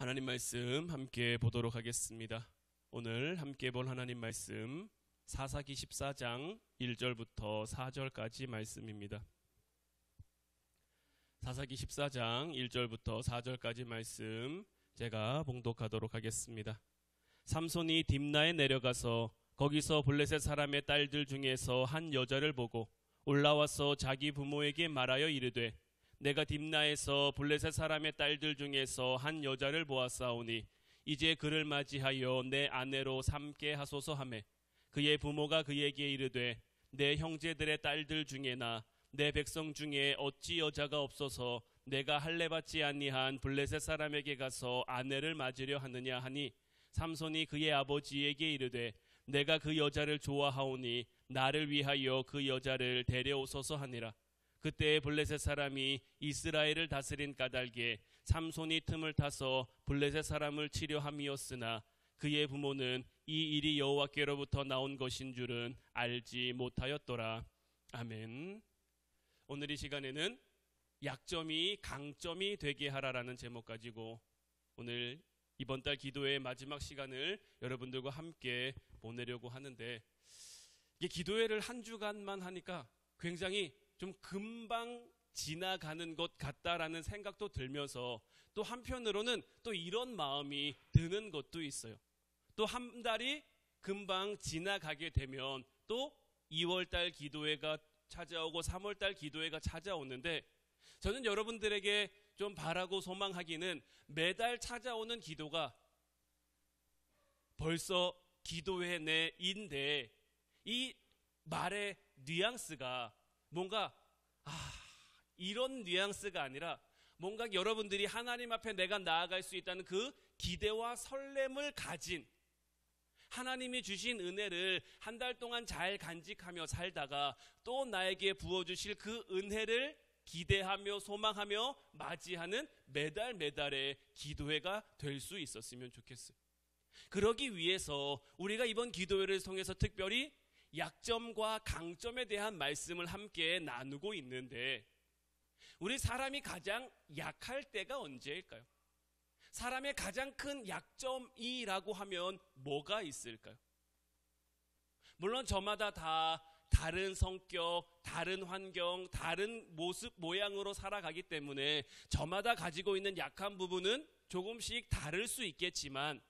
하나님 말씀 함께 보도록 하겠습니다. 오늘 함께 볼 하나님 말씀 사사기 14장 1절부터 4절까지 말씀입니다. 사사기 14장 1절부터 4절까지 말씀 제가 봉독하도록 하겠습니다. 삼손이 딥나에 내려가서 거기서 블레셋 사람의 딸들 중에서 한 여자를 보고 올라와서 자기 부모에게 말하여 이르되 내가 딥나에서 블레셋 사람의 딸들 중에서 한 여자를 보았사오니 이제 그를 맞이하여 내 아내로 삼게 하소서 하매 그의 부모가 그에게 이르되 내 형제들의 딸들 중에나 내 백성 중에 어찌 여자가 없어서 내가 할례받지 아니한 블레셋 사람에게 가서 아내를 맞으려 하느냐 하니 삼손이 그의 아버지에게 이르되 내가 그 여자를 좋아하오니 나를 위하여 그 여자를 데려오소서 하니라. 그때 블레셋 사람이 이스라엘을 다스린 까닭에 삼손이 틈을 타서 블레셋 사람을 치려 함이었으나 그의 부모는 이 일이 여호와께로부터 나온 것인 줄은 알지 못하였더라. 아멘. 오늘 이 시간에는 약점이 강점이 되게 하라라는 제목 가지고 오늘 이번 달 기도의 마지막 시간을 여러분들과 함께 보내려고 하는데, 이게 기도회를 한 주간만 하니까 굉장히 좀 금방 지나가는 것 같다라는 생각도 들면서 또 한편으로는 또 이런 마음이 드는 것도 있어요. 또 한 달이 금방 지나가게 되면 또 2월달 기도회가 찾아오고 3월달 기도회가 찾아오는데, 저는 여러분들에게 좀 바라고 소망하기는 매달 찾아오는 기도가 벌써 기도회 내인데 이 말의 뉘앙스가 뭔가 이런 뉘앙스가 아니라 뭔가 여러분들이 하나님 앞에 내가 나아갈 수 있다는 그 기대와 설렘을 가진, 하나님이 주신 은혜를 한 달 동안 잘 간직하며 살다가 또 나에게 부어주실 그 은혜를 기대하며 소망하며 맞이하는 매달 매달의 기도회가 될 수 있었으면 좋겠어요. 그러기 위해서 우리가 이번 기도회를 통해서 특별히 약점과 강점에 대한 말씀을 함께 나누고 있는데, 우리 사람이 가장 약할 때가 언제일까요? 사람의 가장 큰 약점이라고 하면 뭐가 있을까요? 물론 저마다 다 다른 성격, 다른 환경, 다른 모습, 모양으로 살아가기 때문에 저마다 가지고 있는 약한 부분은 조금씩 다를 수 있겠지만,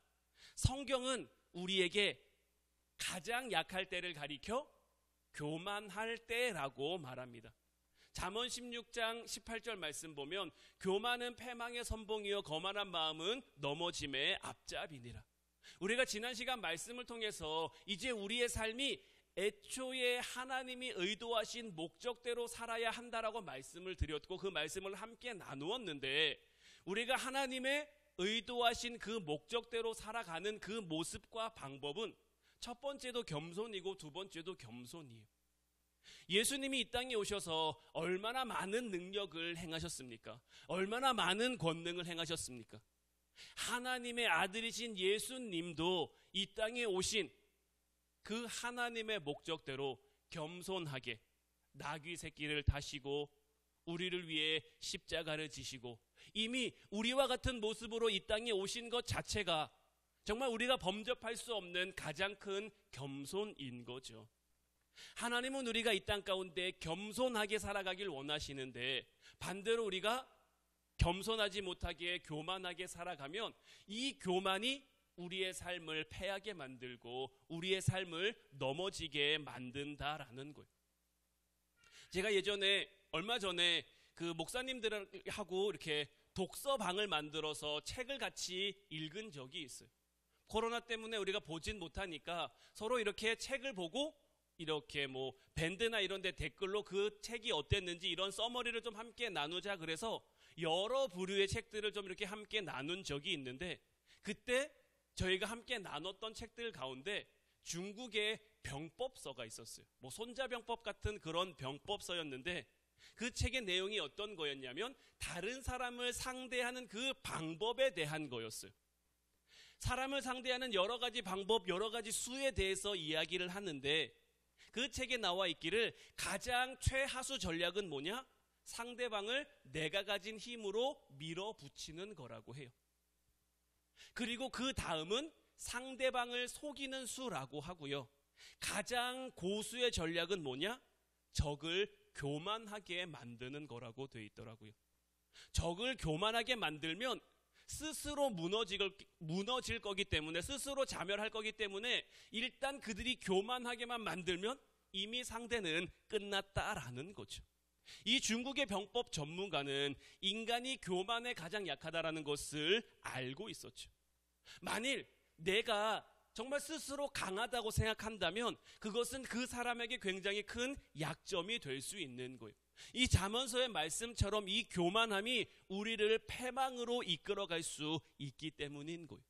성경은 우리에게 가장 약할 때를 가리켜 교만할 때라고 말합니다. 잠언 16장 18절 말씀 보면 교만은 패망의 선봉이요 거만한 마음은 넘어짐의 앞잡이니라. 우리가 지난 시간 말씀을 통해서 이제 우리의 삶이 애초에 하나님이 의도하신 목적대로 살아야 한다라고 말씀을 드렸고 그 말씀을 함께 나누었는데, 우리가 하나님의 의도하신 그 목적대로 살아가는 그 모습과 방법은 첫 번째도 겸손이고 두 번째도 겸손이에요. 예수님이 이 땅에 오셔서 얼마나 많은 능력을 행하셨습니까? 얼마나 많은 권능을 행하셨습니까? 하나님의 아들이신 예수님도 이 땅에 오신 그 하나님의 목적대로 겸손하게 나귀 새끼를 다시고 우리를 위해 십자가를 지시고 이미 우리와 같은 모습으로 이 땅에 오신 것 자체가 정말 우리가 범접할 수 없는 가장 큰 겸손인 거죠. 하나님은 우리가 이 땅 가운데 겸손하게 살아가길 원하시는데, 반대로 우리가 겸손하지 못하게 교만하게 살아가면 이 교만이 우리의 삶을 패하게 만들고 우리의 삶을 넘어지게 만든다라는 거예요. 제가 예전에 얼마 전에 그 목사님들하고 이렇게 독서방을 만들어서 책을 같이 읽은 적이 있어요. 코로나 때문에 우리가 보진 못하니까 서로 이렇게 책을 보고 이렇게 뭐 밴드나 이런 데 댓글로 그 책이 어땠는지 이런 서머리를 좀 함께 나누자 그래서 여러 부류의 책들을 좀 이렇게 함께 나눈 적이 있는데, 그때 저희가 함께 나눴던 책들 가운데 중국의 병법서가 있었어요. 뭐 손자병법 같은 그런 병법서였는데 그 책의 내용이 어떤 거였냐면 다른 사람을 상대하는 그 방법에 대한 거였어요. 사람을 상대하는 여러 가지 방법, 여러 가지 수에 대해서 이야기를 하는데 그 책에 나와 있기를 가장 최하수 전략은 뭐냐? 상대방을 내가 가진 힘으로 밀어붙이는 거라고 해요. 그리고 그 다음은 상대방을 속이는 수라고 하고요. 가장 고수의 전략은 뭐냐? 적을 교만하게 만드는 거라고 되어 있더라고요. 적을 교만하게 만들면 스스로 무너질 거기 때문에, 스스로 자멸할 거기 때문에 일단 그들이 교만하게만 만들면 이미 상대는 끝났다라는 거죠. 이 중국의 병법 전문가는 인간이 교만에 가장 약하다라는 것을 알고 있었죠. 만일 내가 정말 스스로 강하다고 생각한다면 그것은 그 사람에게 굉장히 큰 약점이 될 수 있는 거예요. 이 잠언서의 말씀처럼 이 교만함이 우리를 패망으로 이끌어갈 수 있기 때문인 거예요.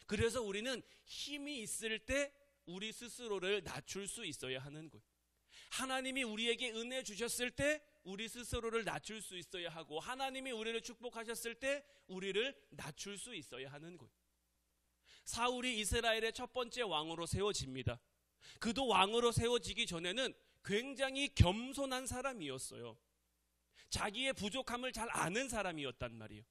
그래서 우리는 힘이 있을 때 우리 스스로를 낮출 수 있어야 하는 거예요. 하나님이 우리에게 은혜 주셨을 때 우리 스스로를 낮출 수 있어야 하고, 하나님이 우리를 축복하셨을 때 우리를 낮출 수 있어야 하는 거예요. 사울이 이스라엘의 첫 번째 왕으로 세워집니다. 그도 왕으로 세워지기 전에는 굉장히 겸손한 사람이었어요. 자기의 부족함을 잘 아는 사람이었단 말이에요.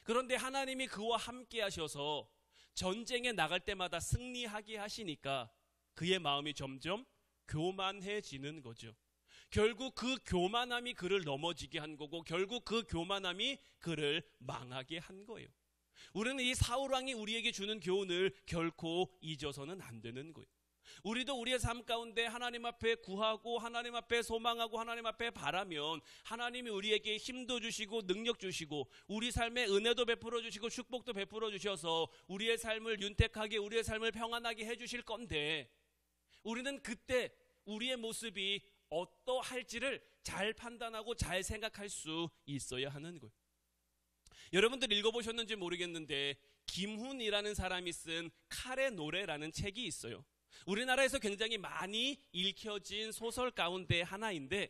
그런데 하나님이 그와 함께 하셔서 전쟁에 나갈 때마다 승리하게 하시니까 그의 마음이 점점 교만해지는 거죠. 결국 그 교만함이 그를 넘어지게 한 거고, 결국 그 교만함이 그를 망하게 한 거예요. 우리는 이 사울왕이 우리에게 주는 교훈을 결코 잊어서는 안 되는 거예요. 우리도 우리의 삶 가운데 하나님 앞에 구하고, 하나님 앞에 소망하고, 하나님 앞에 바라면 하나님이 우리에게 힘도 주시고 능력 주시고 우리 삶에 은혜도 베풀어 주시고 축복도 베풀어 주셔서 우리의 삶을 윤택하게, 우리의 삶을 평안하게 해주실 건데, 우리는 그때 우리의 모습이 어떠할지를 잘 판단하고 잘 생각할 수 있어야 하는 거예요. 여러분들 읽어보셨는지 모르겠는데 김훈이라는 사람이 쓴 칼의 노래라는 책이 있어요. 우리나라에서 굉장히 많이 읽혀진 소설 가운데 하나인데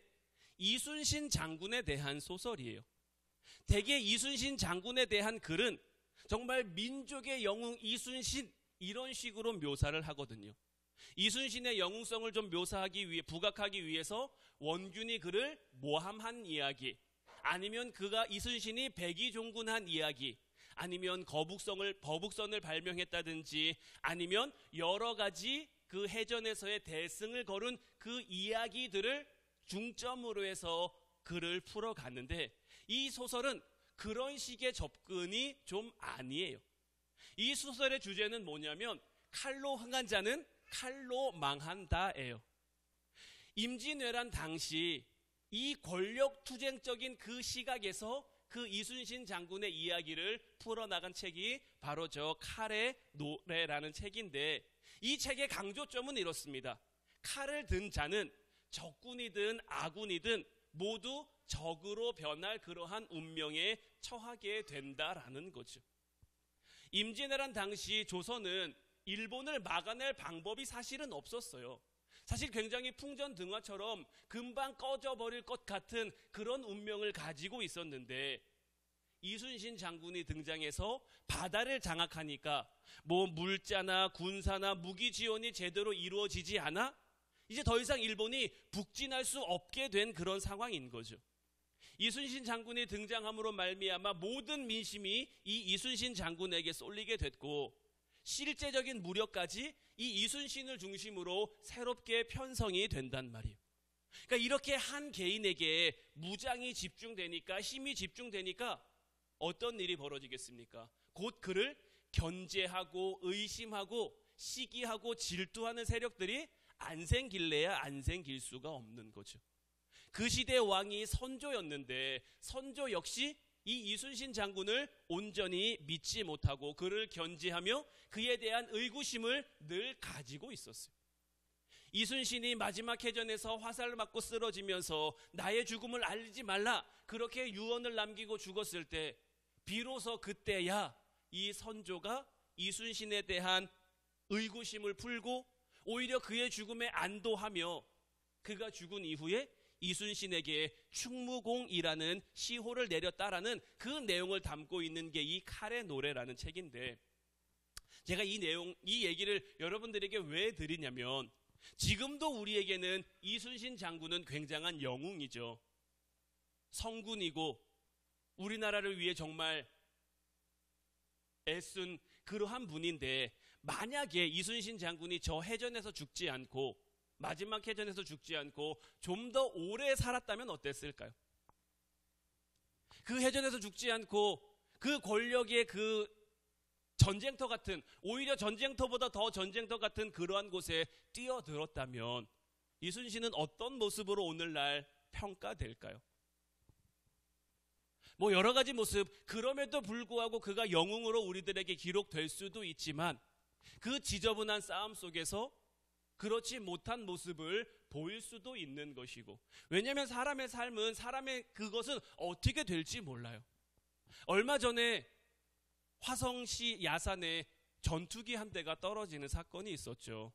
이순신 장군에 대한 소설이에요. 대개 이순신 장군에 대한 글은 정말 민족의 영웅 이순신 이런 식으로 묘사를 하거든요. 이순신의 영웅성을 좀 묘사하기 위해, 부각하기 위해서 원균이 그를 모함한 이야기, 아니면 그가 이순신이 백의종군한 이야기, 아니면 거북선을 발명했다든지, 아니면 여러 가지 그 해전에서의 대승을 거둔 그 이야기들을 중점으로 해서 글을 풀어갔는데, 이 소설은 그런 식의 접근이 좀 아니에요. 이 소설의 주제는 뭐냐면 칼로 흥한 자는 칼로 망한다예요. 임진왜란 당시 이 권력투쟁적인 그 시각에서 그 이순신 장군의 이야기를 풀어나간 책이 바로 저 칼의 노래라는 책인데, 이 책의 강조점은 이렇습니다. 칼을 든 자는 적군이든 아군이든 모두 적으로 변할 그러한 운명에 처하게 된다라는 거죠. 임진왜란 당시 조선은 일본을 막아낼 방법이 사실은 없었어요. 사실 굉장히 풍전등화처럼 금방 꺼져버릴 것 같은 그런 운명을 가지고 있었는데, 이순신 장군이 등장해서 바다를 장악하니까 뭐 물자나 군사나 무기 지원이 제대로 이루어지지 않아 이제 더 이상 일본이 북진할 수 없게 된 그런 상황인 거죠. 이순신 장군이 등장함으로 말미암아 모든 민심이 이 이순신 장군에게 쏠리게 됐고, 실제적인 무력까지 이 이순신을 중심으로 새롭게 편성이 된단 말이에요. 그러니까 이렇게 한 개인에게 무장이 집중되니까, 힘이 집중되니까 어떤 일이 벌어지겠습니까? 곧 그를 견제하고 의심하고 시기하고 질투하는 세력들이 안 생길래야 안 생길 수가 없는 거죠. 그 시대 왕이 선조였는데 선조 역시 이 이순신 장군을 온전히 믿지 못하고 그를 견제하며 그에 대한 의구심을 늘 가지고 있었어요. 이순신이 마지막 해전에서 화살을 맞고 쓰러지면서 나의 죽음을 알리지 말라 그렇게 유언을 남기고 죽었을 때, 비로소 그때야 이 선조가 이순신에 대한 의구심을 풀고 오히려 그의 죽음에 안도하며 그가 죽은 이후에 이순신에게 충무공이라는 시호를 내렸다라는 그 내용을 담고 있는 게 이 칼의 노래라는 책인데, 제가 이 얘기를 여러분들에게 왜 드리냐면, 지금도 우리에게는 이순신 장군은 굉장한 영웅이죠. 성군이고 우리나라를 위해 정말 애쓴 그러한 분인데, 만약에 이순신 장군이 저 해전에서 죽지 않고, 마지막 해전에서 죽지 않고 좀 더 오래 살았다면 어땠을까요? 그 해전에서 죽지 않고 그 권력의 그 전쟁터 같은, 오히려 전쟁터보다 더 전쟁터 같은 그러한 곳에 뛰어들었다면 이순신은 어떤 모습으로 오늘날 평가될까요? 뭐 여러 가지 모습, 그럼에도 불구하고 그가 영웅으로 우리들에게 기록될 수도 있지만, 그 지저분한 싸움 속에서 그렇지 못한 모습을 보일 수도 있는 것이고, 왜냐하면 사람의 삶은, 사람의 그것은 어떻게 될지 몰라요. 얼마 전에 화성시 야산에 전투기 한 대가 떨어지는 사건이 있었죠.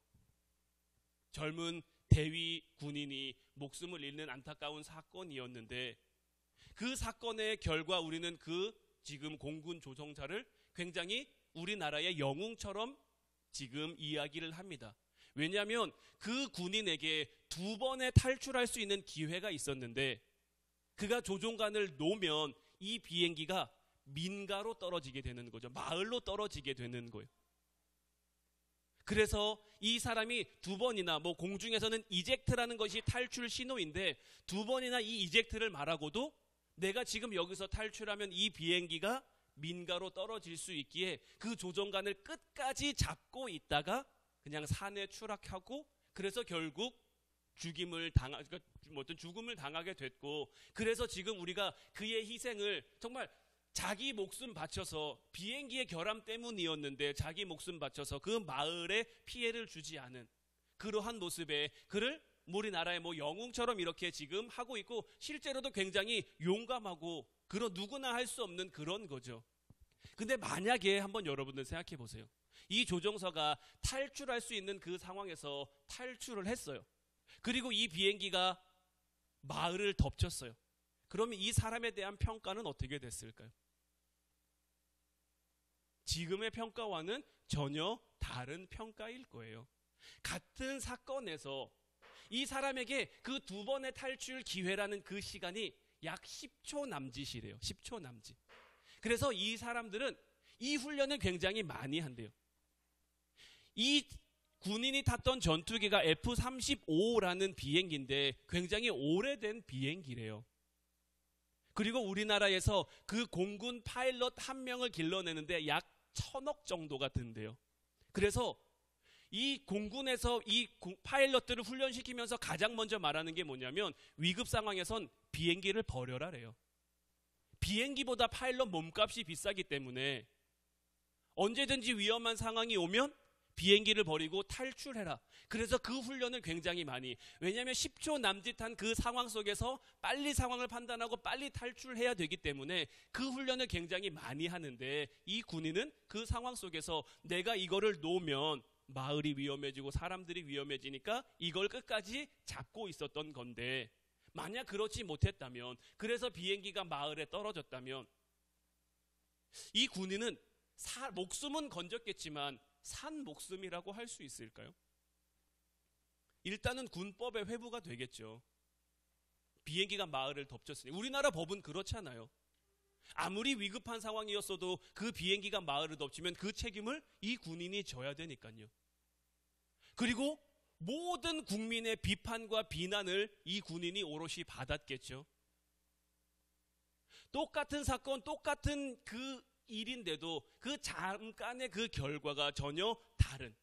젊은 대위 군인이 목숨을 잃는 안타까운 사건이었는데, 그 사건의 결과 우리는 그 지금 공군 조종사를 굉장히 우리나라의 영웅처럼 지금 이야기를 합니다. 왜냐하면 그 군인에게 2번의 탈출할 수 있는 기회가 있었는데, 그가 조종관을 놓으면 이 비행기가 민가로 떨어지게 되는 거죠. 마을로 떨어지게 되는 거예요. 그래서 이 사람이 2번이나, 뭐 공중에서는 이젝트라는 것이 탈출 신호인데, 2번이나 이 이젝트를 말하고도 내가 지금 여기서 탈출하면 이 비행기가 민가로 떨어질 수 있기에 그 조종관을 끝까지 잡고 있다가 그냥 산에 추락하고, 그래서 결국 죽음을 당하게 됐고, 그래서 지금 우리가 그의 희생을 정말 자기 목숨 바쳐서, 비행기의 결함 때문이었는데 자기 목숨 바쳐서 그 마을에 피해를 주지 않은 그러한 모습에 그를 우리나라의 뭐 영웅처럼 이렇게 지금 하고 있고, 실제로도 굉장히 용감하고 그런 누구나 할 수 없는 그런 거죠. 근데 만약에 한번 여러분들 생각해 보세요. 이 조종사가 탈출할 수 있는 그 상황에서 탈출을 했어요. 그리고 이 비행기가 마을을 덮쳤어요. 그러면 이 사람에 대한 평가는 어떻게 됐을까요? 지금의 평가와는 전혀 다른 평가일 거예요. 같은 사건에서 이 사람에게 그 2번의 탈출 기회라는 그 시간이 약 10초 남짓이래요. 10초 남짓. 그래서 이 사람들은 이 훈련을 굉장히 많이 한대요. 이 군인이 탔던 전투기가 F-35라는 비행기인데 굉장히 오래된 비행기래요. 그리고 우리나라에서 그 공군 파일럿 한 명을 길러내는데 약 1,000억 정도가 든대요. 그래서 이 공군에서 이 파일럿들을 훈련시키면서 가장 먼저 말하는 게 뭐냐면, 위급 상황에선 비행기를 버려라래요. 비행기보다 파일럿 몸값이 비싸기 때문에 언제든지 위험한 상황이 오면 비행기를 버리고 탈출해라. 그래서 그 훈련을 굉장히 많이, 왜냐하면 10초 남짓한 그 상황 속에서 빨리 상황을 판단하고 빨리 탈출해야 되기 때문에 그 훈련을 굉장히 많이 하는데, 이 군인은 그 상황 속에서 내가 이거를 놓으면 마을이 위험해지고 사람들이 위험해지니까 이걸 끝까지 잡고 있었던 건데, 만약 그렇지 못했다면, 그래서 비행기가 마을에 떨어졌다면 이 군인은 목숨은 건졌겠지만 산 목숨이라고 할 수 있을까요? 일단은 군법의 회부가 되겠죠. 비행기가 마을을 덮쳤으니. 우리나라 법은 그렇잖아요. 아무리 위급한 상황이었어도 그 비행기가 마을을 덮치면 그 책임을 이 군인이 져야 되니까요. 그리고 모든 국민의 비판과 비난을 이 군인이 오롯이 받았겠죠. 똑같은 사건, 똑같은 그 일인데도 그 잠깐의 그 결과가 전혀 다른,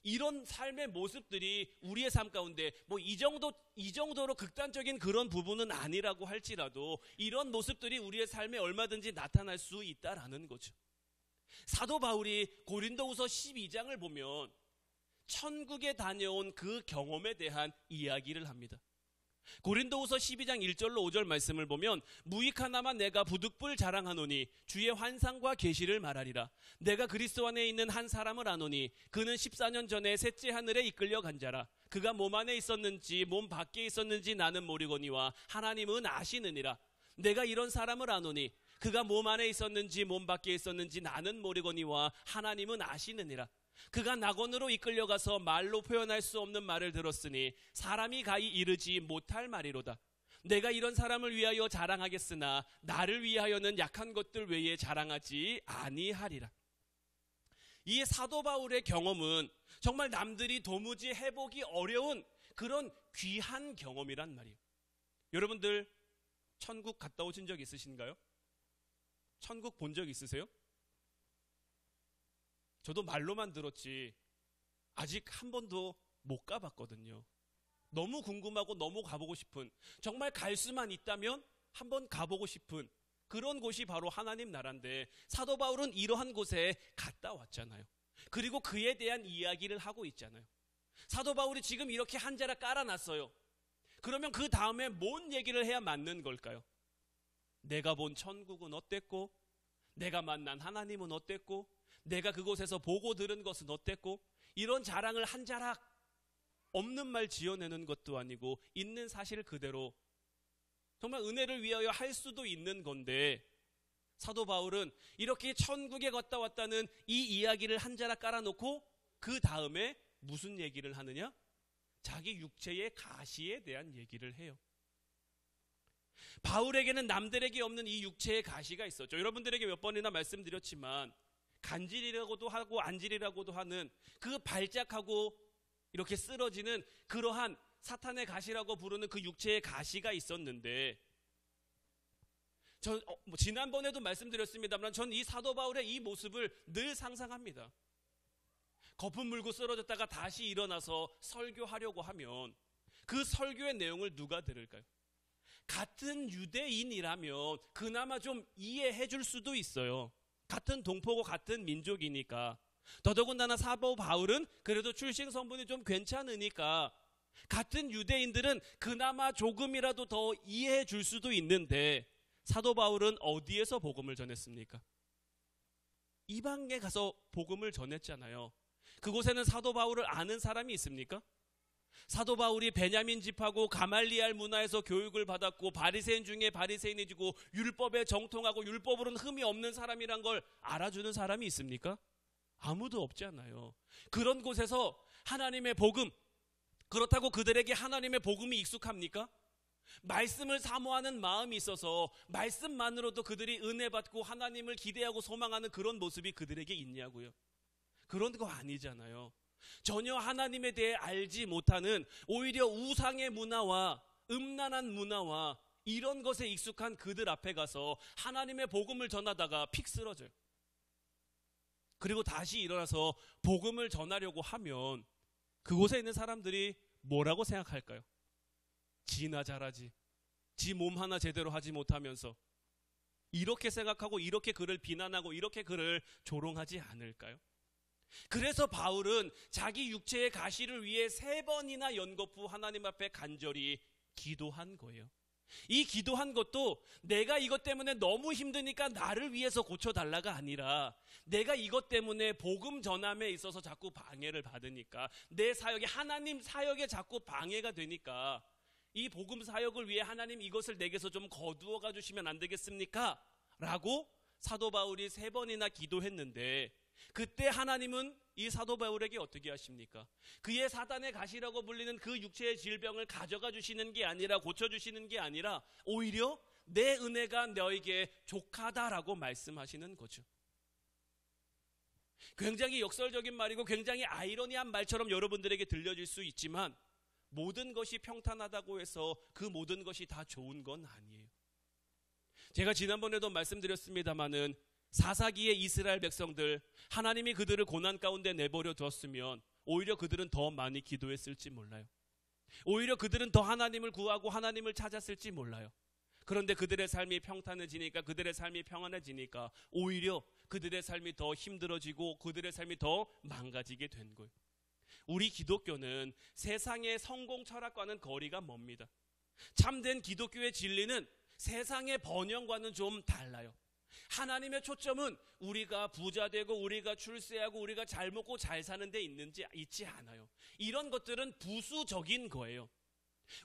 이런 삶의 모습들이 우리의 삶 가운데 뭐 이 정도로 극단적인 그런 부분은 아니라고 할지라도 이런 모습들이 우리의 삶에 얼마든지 나타날 수 있다라는 거죠. 사도 바울이 고린도후서 12장을 보면 천국에 다녀온 그 경험에 대한 이야기를 합니다. 고린도후서 12장 1절로 5절 말씀을 보면, 무익하나마 내가 부득불 자랑하노니 주의 환상과 계시를 말하리라. 내가 그리스도 안에 있는 한 사람을 아노니 그는 14년 전에 셋째 하늘에 이끌려 간 자라. 그가 몸 안에 있었는지 몸 밖에 있었는지 나는 모르거니와 하나님은 아시느니라. 내가 이런 사람을 아노니 그가 몸 안에 있었는지 몸 밖에 있었는지 나는 모르거니와 하나님은 아시느니라. 그가 낙원으로 이끌려가서 말로 표현할 수 없는 말을 들었으니 사람이 가히 이르지 못할 말이로다. 내가 이런 사람을 위하여 자랑하겠으나 나를 위하여는 약한 것들 외에 자랑하지 아니하리라. 이 사도 바울의 경험은 정말 남들이 도무지 해보기 어려운 그런 귀한 경험이란 말이에요. 여러분들 천국 갔다 오신 적 있으신가요? 천국 본 적 있으세요? 저도 말로만 들었지 아직 한 번도 못 가봤거든요. 너무 궁금하고 너무 가보고 싶은, 정말 갈 수만 있다면 한번 가보고 싶은 그런 곳이 바로 하나님 나라인데, 사도 바울은 이러한 곳에 갔다 왔잖아요. 그리고 그에 대한 이야기를 하고 있잖아요. 사도 바울이 지금 이렇게 한 자락 깔아놨어요. 그러면 그 다음에 뭔 얘기를 해야 맞는 걸까요? 내가 본 천국은 어땠고, 내가 만난 하나님은 어땠고, 내가 그곳에서 보고 들은 것은 어땠고, 이런 자랑을 한 자락 없는 말 지어내는 것도 아니고 있는 사실 그대로 정말 은혜를 위하여 할 수도 있는 건데, 사도 바울은 이렇게 천국에 갔다 왔다는 이 이야기를 한 자락 깔아놓고 그 다음에 무슨 얘기를 하느냐? 자기 육체의 가시에 대한 얘기를 해요. 바울에게는 남들에게 없는 이 육체의 가시가 있었죠. 여러분들에게 몇 번이나 말씀드렸지만 간질이라고도 하고 안질이라고도 하는 그 발작하고 이렇게 쓰러지는 그러한 사탄의 가시라고 부르는 그 육체의 가시가 있었는데, 지난번에도 말씀드렸습니다만 전 이 사도 바울의 이 모습을 늘 상상합니다. 거품 물고 쓰러졌다가 다시 일어나서 설교하려고 하면 그 설교의 내용을 누가 들을까요? 같은 유대인이라면 그나마 좀 이해해 줄 수도 있어요. 같은 동포고 같은 민족이니까. 더더군다나 사도 바울은 그래도 출신 성분이 좀 괜찮으니까 같은 유대인들은 그나마 조금이라도 더 이해해 줄 수도 있는데, 사도 바울은 어디에서 복음을 전했습니까? 이방에 가서 복음을 전했잖아요. 그곳에는 사도 바울을 아는 사람이 있습니까? 사도 바울이 베냐민 집하고 가말리알 문화에서 교육을 받았고 바리새인 중에 바리새인이지고 율법에 정통하고 율법으로는 흠이 없는 사람이란 걸 알아주는 사람이 있습니까? 아무도 없잖아요. 그런 곳에서 하나님의 복음, 그렇다고 그들에게 하나님의 복음이 익숙합니까? 말씀을 사모하는 마음이 있어서 말씀만으로도 그들이 은혜 받고 하나님을 기대하고 소망하는 그런 모습이 그들에게 있냐고요. 그런 거 아니잖아요. 전혀 하나님에 대해 알지 못하는 오히려 우상의 문화와 음란한 문화와 이런 것에 익숙한 그들 앞에 가서 하나님의 복음을 전하다가 픽 쓰러져요. 그리고 다시 일어나서 복음을 전하려고 하면 그곳에 있는 사람들이 뭐라고 생각할까요? 지나 잘하지, 지 몸 하나 제대로 하지 못하면서, 이렇게 생각하고 이렇게 그를 비난하고 이렇게 그를 조롱하지 않을까요? 그래서 바울은 자기 육체의 가시를 위해 3번이나 연거푸 하나님 앞에 간절히 기도한 거예요. 이 기도한 것도 내가 이것 때문에 너무 힘드니까 나를 위해서 고쳐달라가 아니라, 내가 이것 때문에 복음 전함에 있어서 자꾸 방해를 받으니까, 내 사역에, 하나님 사역에 자꾸 방해가 되니까 이 복음 사역을 위해 하나님 이것을 내게서 좀 거두어 가주시면 안 되겠습니까? 라고 사도 바울이 3번이나 기도했는데, 그때 하나님은 이 사도 바울에게 어떻게 하십니까? 그의 사단의 가시라고 불리는 그 육체의 질병을 가져가 주시는 게 아니라, 고쳐주시는 게 아니라 오히려 내 은혜가 너에게 족하다라고 말씀하시는 거죠. 굉장히 역설적인 말이고 굉장히 아이러니한 말처럼 여러분들에게 들려질 수 있지만, 모든 것이 평탄하다고 해서 그 모든 것이 다 좋은 건 아니에요. 제가 지난번에도 말씀드렸습니다마는 사사기의 이스라엘 백성들, 하나님이 그들을 고난 가운데 내버려 두었으면 오히려 그들은 더 많이 기도했을지 몰라요. 오히려 그들은 더 하나님을 구하고 하나님을 찾았을지 몰라요. 그런데 그들의 삶이 평탄해지니까, 그들의 삶이 평안해지니까 오히려 그들의 삶이 더 힘들어지고 그들의 삶이 더 망가지게 된 거예요. 우리 기독교는 세상의 성공 철학과는 거리가 멉니다. 참된 기독교의 진리는 세상의 번영과는 좀 달라요. 하나님의 초점은 우리가 부자 되고 우리가 출세하고 우리가 잘 먹고 잘 사는 데 있지 않아요. 이런 것들은 부수적인 거예요.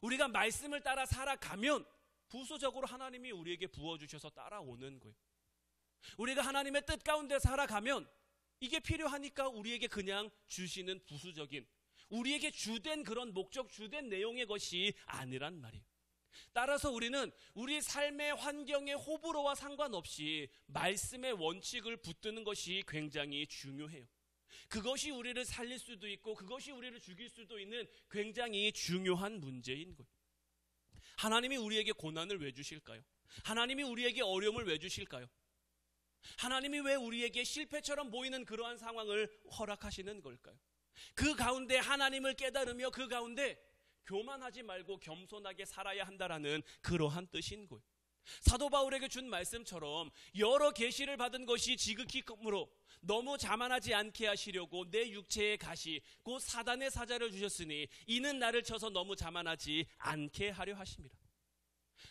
우리가 말씀을 따라 살아가면 부수적으로 하나님이 우리에게 부어주셔서 따라오는 거예요. 우리가 하나님의 뜻 가운데 살아가면 이게 필요하니까 우리에게 그냥 주시는 부수적인, 우리에게 주된 그런 목적, 주된 내용의 것이 아니란 말이에요. 따라서 우리는 우리 삶의 환경의 호불호와 상관없이 말씀의 원칙을 붙드는 것이 굉장히 중요해요. 그것이 우리를 살릴 수도 있고 그것이 우리를 죽일 수도 있는 굉장히 중요한 문제인 거예요. 하나님이 우리에게 고난을 왜 주실까요? 하나님이 우리에게 어려움을 왜 주실까요? 하나님이 왜 우리에게 실패처럼 보이는 그러한 상황을 허락하시는 걸까요? 그 가운데 하나님을 깨달으며 그 가운데 교만하지 말고 겸손하게 살아야 한다라는 그러한 뜻인 거예요. 사도 바울에게 준 말씀처럼 여러 계시를 받은 것이 지극히 크므로 너무 자만하지 않게 하시려고 내 육체의 가시 곧 사단의 사자를 주셨으니 이는 나를 쳐서 너무 자만하지 않게 하려 하심이라.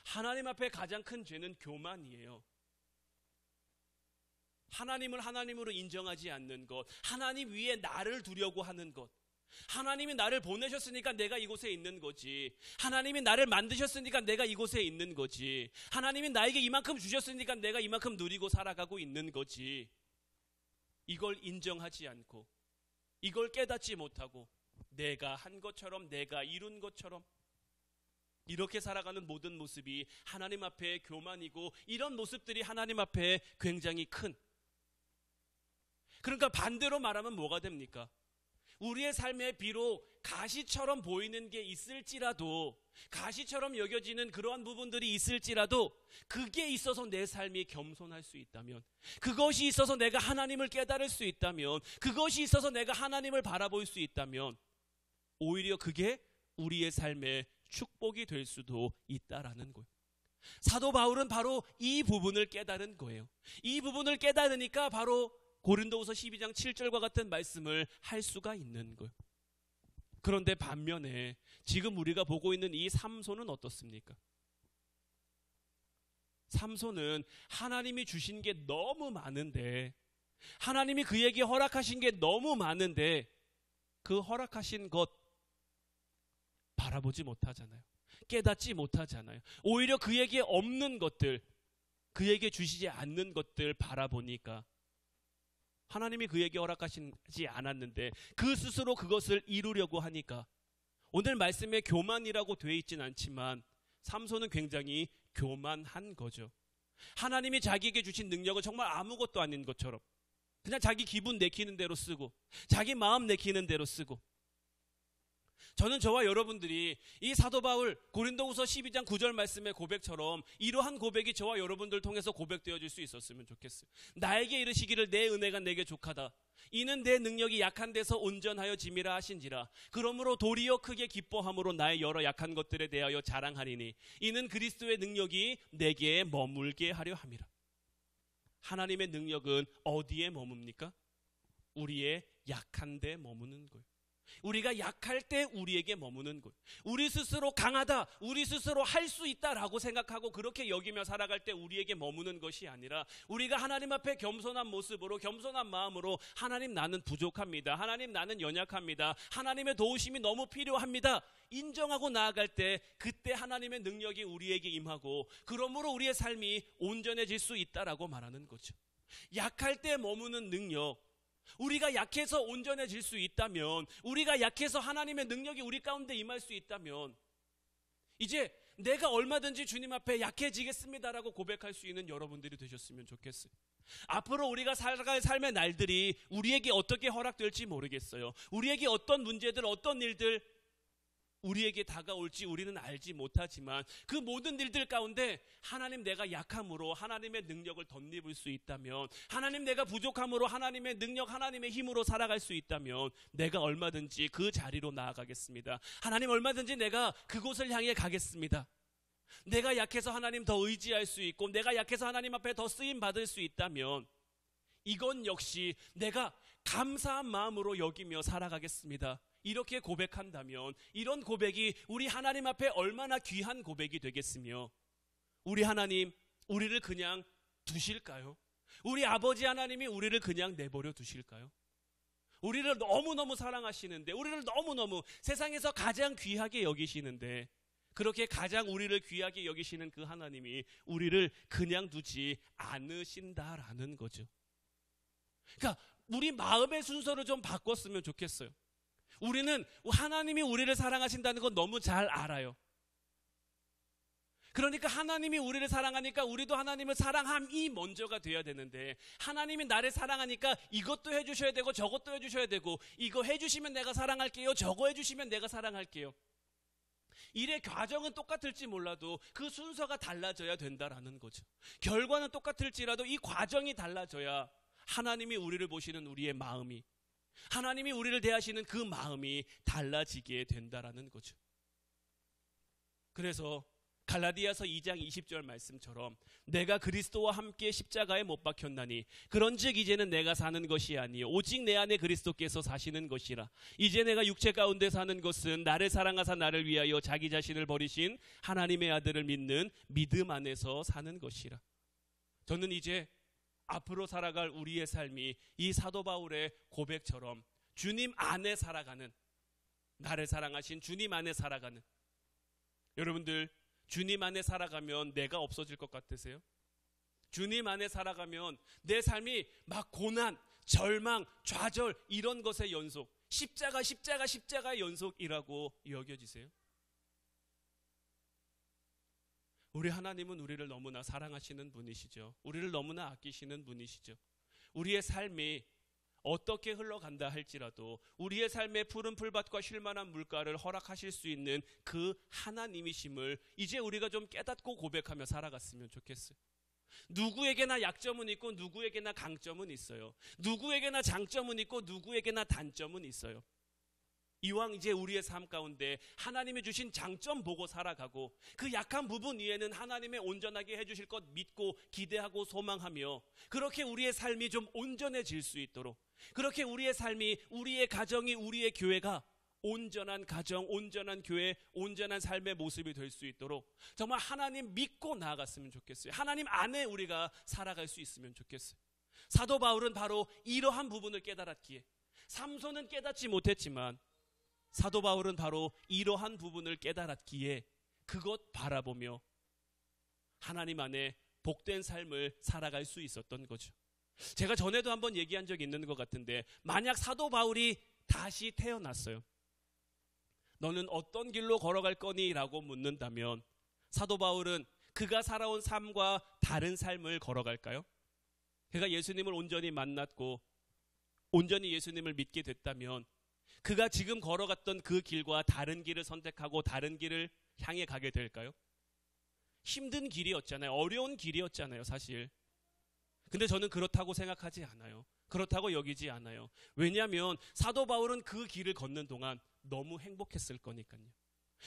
하나님 앞에 가장 큰 죄는 교만이에요. 하나님을 하나님으로 인정하지 않는 것, 하나님 위에 나를 두려고 하는 것. 하나님이 나를 보내셨으니까 내가 이곳에 있는 거지. 하나님이 나를 만드셨으니까 내가 이곳에 있는 거지. 하나님이 나에게 이만큼 주셨으니까 내가 이만큼 누리고 살아가고 있는 거지. 이걸 인정하지 않고 이걸 깨닫지 못하고 내가 한 것처럼 내가 이룬 것처럼 이렇게 살아가는 모든 모습이 하나님 앞에 교만이고 이런 모습들이 하나님 앞에 굉장히 큰, 그러니까 반대로 말하면 뭐가 됩니까? 우리의 삶에 비록 가시처럼 보이는 게 있을지라도, 가시처럼 여겨지는 그러한 부분들이 있을지라도 그게 있어서 내 삶이 겸손할 수 있다면, 그것이 있어서 내가 하나님을 깨달을 수 있다면, 그것이 있어서 내가 하나님을 바라볼 수 있다면 오히려 그게 우리의 삶의 축복이 될 수도 있다라는 거예요. 사도 바울은 바로 이 부분을 깨달은 거예요. 이 부분을 깨달으니까 바로 고린도후서 12장 7절과 같은 말씀을 할 수가 있는 거예요. 그런데 반면에 지금 우리가 보고 있는 이 삼손은 어떻습니까? 삼손은 하나님이 주신 게 너무 많은데, 하나님이 그에게 허락하신 게 너무 많은데 그 허락하신 것 바라보지 못하잖아요. 깨닫지 못하잖아요. 오히려 그에게 없는 것들, 그에게 주시지 않는 것들 바라보니까 하나님이 그에게 허락하시지 않았는데 그 스스로 그것을 이루려고 하니까, 오늘 말씀에 교만이라고 되어 있진 않지만 삼손은 굉장히 교만한 거죠. 하나님이 자기에게 주신 능력은 정말 아무것도 아닌 것처럼 그냥 자기 기분 내키는 대로 쓰고 자기 마음 내키는 대로 쓰고, 저는 저와 여러분들이 이 사도 바울 고린도후서 12장 9절 말씀의 고백처럼 이러한 고백이 저와 여러분들 통해서 고백되어질 수 있었으면 좋겠어요. 나에게 이르시기를 내 은혜가 내게 족하다. 이는 내 능력이 약한 데서 온전하여 짐이라 하신지라. 그러므로 도리어 크게 기뻐함으로 나의 여러 약한 것들에 대하여 자랑하리니 이는 그리스도의 능력이 내게 머물게 하려 함이라. 하나님의 능력은 어디에 머뭅니까? 우리의 약한 데 머무는 거예요. 우리가 약할 때 우리에게 머무는 것, 우리 스스로 강하다, 우리 스스로 할 수 있다라고 생각하고 그렇게 여기며 살아갈 때 우리에게 머무는 것이 아니라, 우리가 하나님 앞에 겸손한 모습으로, 겸손한 마음으로 하나님 나는 부족합니다, 하나님 나는 연약합니다, 하나님의 도우심이 너무 필요합니다 인정하고 나아갈 때, 그때 하나님의 능력이 우리에게 임하고 그러므로 우리의 삶이 온전해질 수 있다라고 말하는 거죠. 약할 때 머무는 능력, 우리가 약해서 온전해질 수 있다면, 우리가 약해서 하나님의 능력이 우리 가운데 임할 수 있다면, 이제 내가 얼마든지 주님 앞에 약해지겠습니다라고 고백할 수 있는 여러분들이 되셨으면 좋겠어요. 앞으로 우리가 살아갈 삶의 날들이 우리에게 어떻게 허락될지 모르겠어요. 우리에게 어떤 문제들, 어떤 일들 우리에게 다가올지 우리는 알지 못하지만 그 모든 일들 가운데 하나님 내가 약함으로 하나님의 능력을 덧입을 수 있다면, 하나님 내가 부족함으로 하나님의 능력, 하나님의 힘으로 살아갈 수 있다면 내가 얼마든지 그 자리로 나아가겠습니다. 하나님 얼마든지 내가 그곳을 향해 가겠습니다. 내가 약해서 하나님 더 의지할 수 있고 내가 약해서 하나님 앞에 더 쓰임 받을 수 있다면 이건 역시 내가 감사한 마음으로 여기며 살아가겠습니다. 이렇게 고백한다면 이런 고백이 우리 하나님 앞에 얼마나 귀한 고백이 되겠으며, 우리 하나님 우리를 그냥 두실까요? 우리 아버지 하나님이 우리를 그냥 내버려 두실까요? 우리를 너무너무 사랑하시는데, 우리를 너무너무 세상에서 가장 귀하게 여기시는데, 그렇게 가장 우리를 귀하게 여기시는 그 하나님이 우리를 그냥 두지 않으신다라는 거죠. 그러니까 우리 마음의 순서를 좀 바꿨으면 좋겠어요. 우리는 하나님이 우리를 사랑하신다는 건 너무 잘 알아요. 그러니까 하나님이 우리를 사랑하니까 우리도 하나님을 사랑함이 먼저가 돼야 되는데, 하나님이 나를 사랑하니까 이것도 해주셔야 되고 저것도 해주셔야 되고, 이거 해주시면 내가 사랑할게요, 저거 해주시면 내가 사랑할게요. 일의 과정은 똑같을지 몰라도 그 순서가 달라져야 된다라는 거죠. 결과는 똑같을지라도 이 과정이 달라져야 하나님이 우리를 보시는 우리의 마음이, 하나님이 우리를 대하시는 그 마음이 달라지게 된다라는 거죠. 그래서 갈라디아서 2장 20절 말씀처럼 내가 그리스도와 함께 십자가에 못 박혔나니 그런즉 이제는 내가 사는 것이 아니요 오직 내 안에 그리스도께서 사시는 것이라. 이제 내가 육체 가운데 사는 것은 나를 사랑하사 나를 위하여 자기 자신을 버리신 하나님의 아들을 믿는 믿음 안에서 사는 것이라. 저는 이제 앞으로 살아갈 우리의 삶이 이 사도 바울의 고백처럼 주님 안에 살아가는, 나를 사랑하신 주님 안에 살아가는, 여러분들 주님 안에 살아가면 내가 없어질 것 같으세요? 주님 안에 살아가면 내 삶이 막 고난, 절망, 좌절 이런 것의 연속, 십자가의 연속이라고 여겨지세요? 우리 하나님은 우리를 너무나 사랑하시는 분이시죠. 우리를 너무나 아끼시는 분이시죠. 우리의 삶이 어떻게 흘러간다 할지라도 우리의 삶의 푸른 풀밭과 쉴만한 물가를 허락하실 수 있는 그 하나님이심을 이제 우리가 좀 깨닫고 고백하며 살아갔으면 좋겠어요. 누구에게나 약점은 있고 누구에게나 강점은 있어요. 누구에게나 장점은 있고 누구에게나 단점은 있어요. 이왕 이제 우리의 삶 가운데 하나님이 주신 장점 보고 살아가고 그 약한 부분 위에는 하나님의 온전하게 해주실 것 믿고 기대하고 소망하며, 그렇게 우리의 삶이 좀 온전해질 수 있도록, 그렇게 우리의 삶이, 우리의 가정이, 우리의 교회가 온전한 가정, 온전한 교회, 온전한 삶의 모습이 될 수 있도록 정말 하나님 믿고 나아갔으면 좋겠어요. 하나님 안에 우리가 살아갈 수 있으면 좋겠어요. 사도 바울은 바로 이러한 부분을 깨달았기에, 삼손은 깨닫지 못했지만 사도 바울은 바로 이러한 부분을 깨달았기에 그것 바라보며 하나님 안에 복된 삶을 살아갈 수 있었던 거죠. 제가 전에도 한번 얘기한 적이 있는 것 같은데, 만약 사도 바울이 다시 태어났어요. 너는 어떤 길로 걸어갈 거니? 라고 묻는다면 사도 바울은 그가 살아온 삶과 다른 삶을 걸어갈까요? 그가 예수님을 온전히 만났고 온전히 예수님을 믿게 됐다면 그가 지금 걸어갔던 그 길과 다른 길을 선택하고 다른 길을 향해 가게 될까요? 힘든 길이었잖아요. 어려운 길이었잖아요, 사실. 근데 저는 그렇다고 생각하지 않아요. 그렇다고 여기지 않아요. 왜냐하면 사도 바울은 그 길을 걷는 동안 너무 행복했을 거니까요.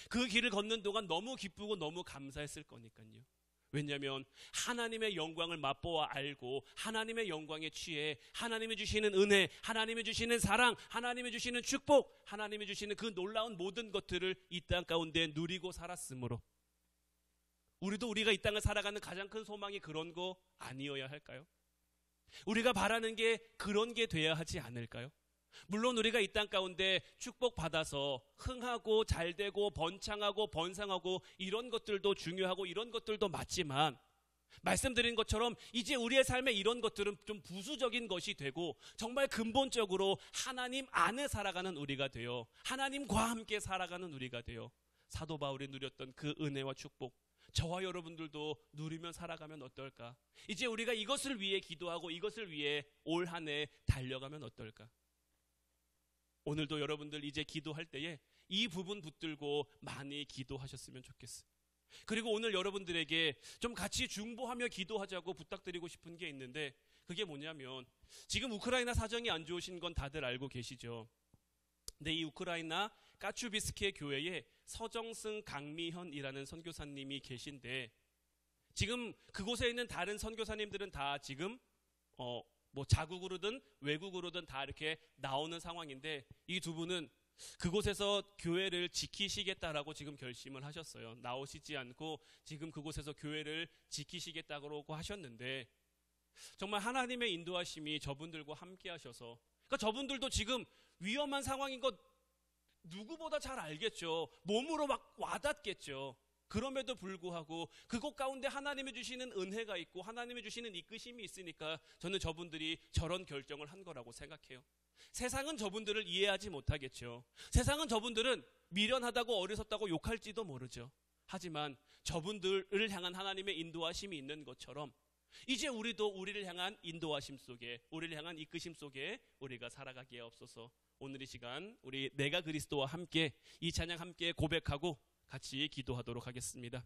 그 길을 걷는 동안 너무 기쁘고 너무 감사했을 거니까요. 왜냐하면 하나님의 영광을 맛보아 알고 하나님의 영광에 취해 하나님이 주시는 은혜, 하나님이 주시는 사랑, 하나님이 주시는 축복, 하나님이 주시는 그 놀라운 모든 것들을 이 땅 가운데 누리고 살았으므로 우리도 우리가 이 땅을 살아가는 가장 큰 소망이 그런 거 아니어야 할까요? 우리가 바라는 게 그런 게 돼야 하지 않을까요? 물론 우리가 이 땅 가운데 축복받아서 흥하고 잘되고 번창하고 번성하고 이런 것들도 중요하고 이런 것들도 맞지만, 말씀드린 것처럼 이제 우리의 삶에 이런 것들은 좀 부수적인 것이 되고 정말 근본적으로 하나님 안에 살아가는 우리가 되어 하나님과 함께 살아가는 우리가 되어 사도 바울이 누렸던 그 은혜와 축복, 저와 여러분들도 누리며 살아가면 어떨까? 이제 우리가 이것을 위해 기도하고 이것을 위해 올 한 해 달려가면 어떨까? 오늘도 여러분들 이제 기도할 때에 이 부분 붙들고 많이 기도하셨으면 좋겠어요. 그리고 오늘 여러분들에게 좀 같이 중보하며 기도하자고 부탁드리고 싶은 게 있는데, 그게 뭐냐면 지금 우크라이나 사정이 안 좋으신 건 다들 알고 계시죠. 근데 이 우크라이나 까추비스키의 교회에 서정승 강미현이라는 선교사님이 계신데, 지금 그곳에 있는 다른 선교사님들은 다 지금 뭐 자국으로든 외국으로든 다 이렇게 나오는 상황인데, 이 두 분은 그곳에서 교회를 지키시겠다라고 지금 결심을 하셨어요. 나오시지 않고 지금 그곳에서 교회를 지키시겠다고 하셨는데, 정말 하나님의 인도하심이 저분들과 함께 하셔서, 그러니까 저분들도 지금 위험한 상황인 것 누구보다 잘 알겠죠. 몸으로 막 와닿겠죠. 그럼에도 불구하고 그곳 가운데 하나님이 주시는 은혜가 있고 하나님이 주시는 이끄심이 있으니까 저는 저분들이 저런 결정을 한 거라고 생각해요. 세상은 저분들을 이해하지 못하겠죠. 세상은 저분들은 미련하다고 어리석다고 욕할지도 모르죠. 하지만 저분들을 향한 하나님의 인도하심이 있는 것처럼 이제 우리도 우리를 향한 인도하심 속에, 우리를 향한 이끄심 속에 우리가 살아가기에 없어서 오늘 이 시간 우리 내가 그리스도와 함께 이 찬양 함께 고백하고 같이 기도하도록 하겠습니다.